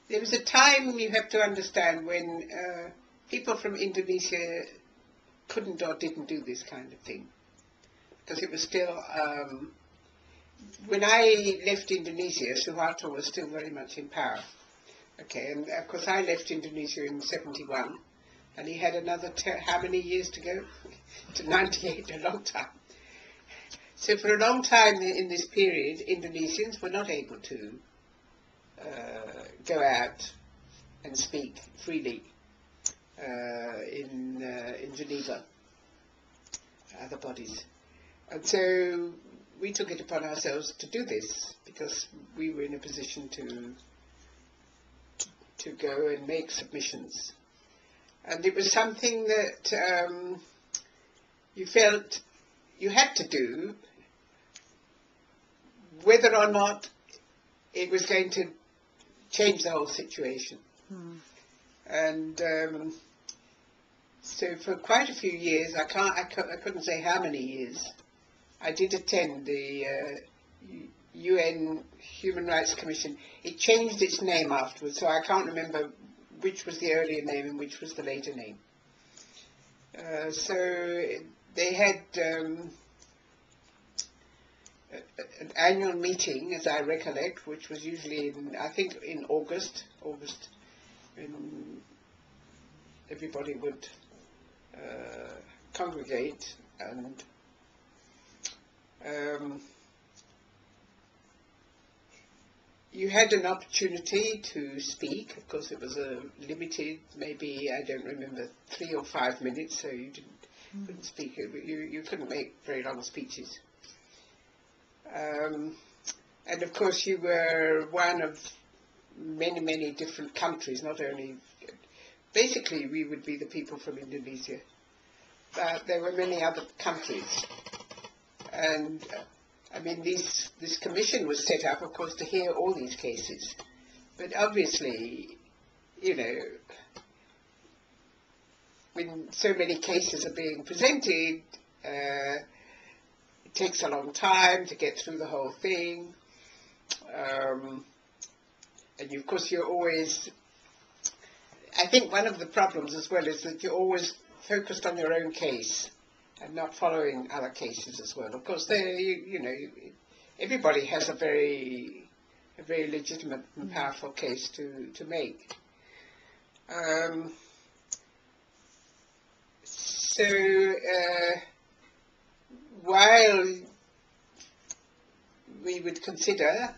there was a time, you have to understand, when people from Indonesia couldn't or didn't do this kind of thing, because it was still, when I left Indonesia, Suharto was still very much in power. Okay, and of course I left Indonesia in 71, and he had another, how many years to go? To 98, a long time. So for a long time in this period, Indonesians were not able to go out and speak freely in Geneva, other bodies. And so we took it upon ourselves to do this, because we were in a position to go and make submissions. And it was something that you felt you had to do, whether or not it was going to change the whole situation. And so for quite a few years, I couldn't say how many years, I did attend the UN Human Rights Commission. It changed its name afterwards, so I can't remember which was the earlier name and which was the later name. So they had an annual meeting, as I recollect, which was usually in, I think, in August, when everybody would congregate, and you had an opportunity to speak. Of course, it was a limited, maybe, I don't remember, 3 or 5 minutes, so you couldn't speak. You couldn't make very long speeches. And of course, you were one of many, many different countries, not only, basically we would be the people from Indonesia, but there were many other countries. And I mean, this commission was set up, of course, to hear all these cases. But obviously, you know, when so many cases are being presented, it takes a long time to get through the whole thing. And of course, you're always, I think one of the problems as well is that you're always focused on your own case and not following other cases as well. Of course, you know, everybody has a very legitimate and powerful case to make. So while we would consider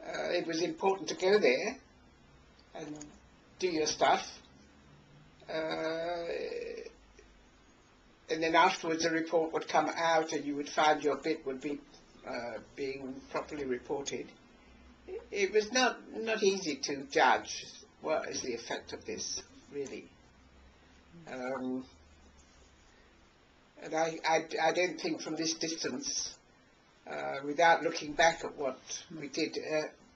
it was important to go there and do your stuff, and then afterwards a report would come out and you would find your bit would be being properly reported. It was not easy to judge what is the effect of this, really. And I don't think from this distance, without looking back at what we did,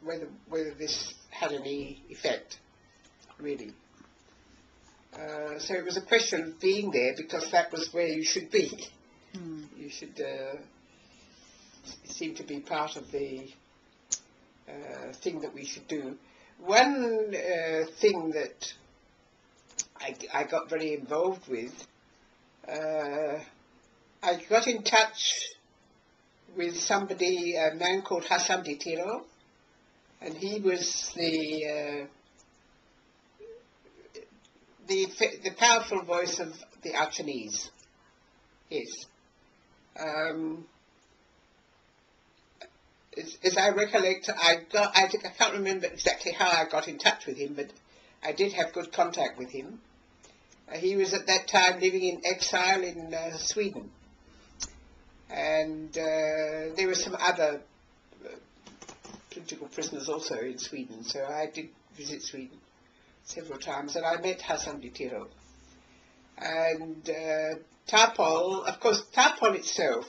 whether this had any effect, really. So it was a question of being there, because that was where you should be. You should seem to be part of the thing that we should do. One thing that I got very involved with, I got in touch with somebody, a man called Hassan Ditiro, and he was the powerful voice of the Achenese. Yes. As I recollect, I can't remember exactly how I got in touch with him, but I did have good contact with him. He was at that time living in exile in Sweden, and there were some other political prisoners also in Sweden, so I did visit Sweden several times, and I met Hassan Ditiro. And TAPOL, of course, TAPOL itself,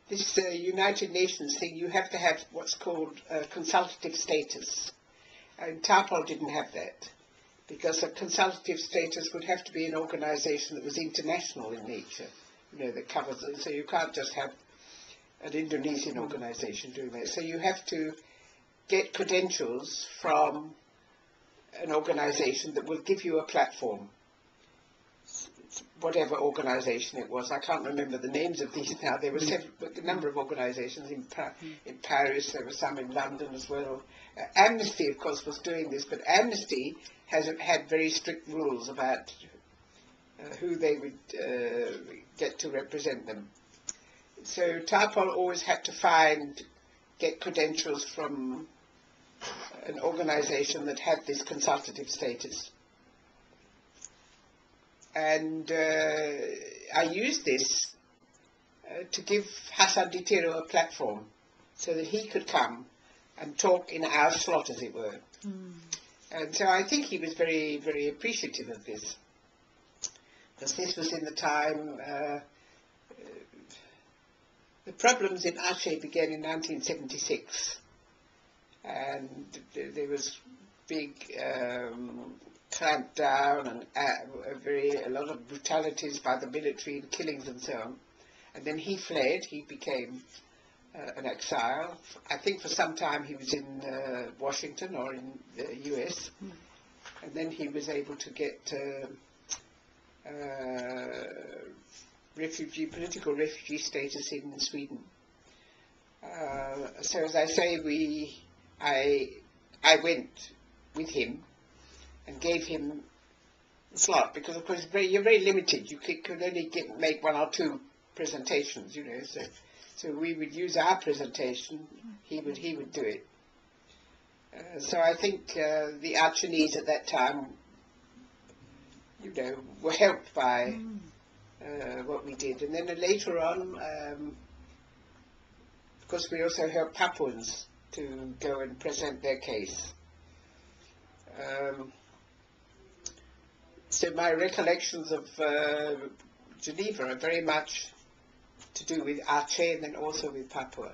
this United Nations thing, you have to have what's called consultative status, and TAPOL didn't have that, because a consultative status would have to be an organisation that was international in nature, you know, that covers it. So you can't just have an Indonesian organisation doing that. So you have to get credentials from an organisation that will give you a platform, whatever organisation it was. I can't remember the names of these now. There were a number of organisations in Paris, there were some in London as well. Amnesty, of course, was doing this, but Amnesty has had very strict rules about who they would get to represent them. So TAPOL always had to get credentials from an organisation that had this consultative status. And I used this to give Hassan Ditiro a platform so that he could come and talk in our slot, as it were. And so I think he was very, very appreciative of this, because this was in the time, the problems in Aceh began in 1976, and there was big clampdown and a lot of brutalities by the military and killings and so on. And then he fled. He became an exile. I think for some time he was in Washington or in the US, and then he was able to get political refugee status in Sweden. So as I say, I went with him and gave him a slot, because of course you're very limited. You could only make one or two presentations, you know. So we would use our presentation. He would do it. So I think the Achenese at that time, you know, were helped by what we did. And then later on, of course, we also helped Papuans to go and present their case. So my recollections of Geneva are very much to do with Aceh and then also with Papua.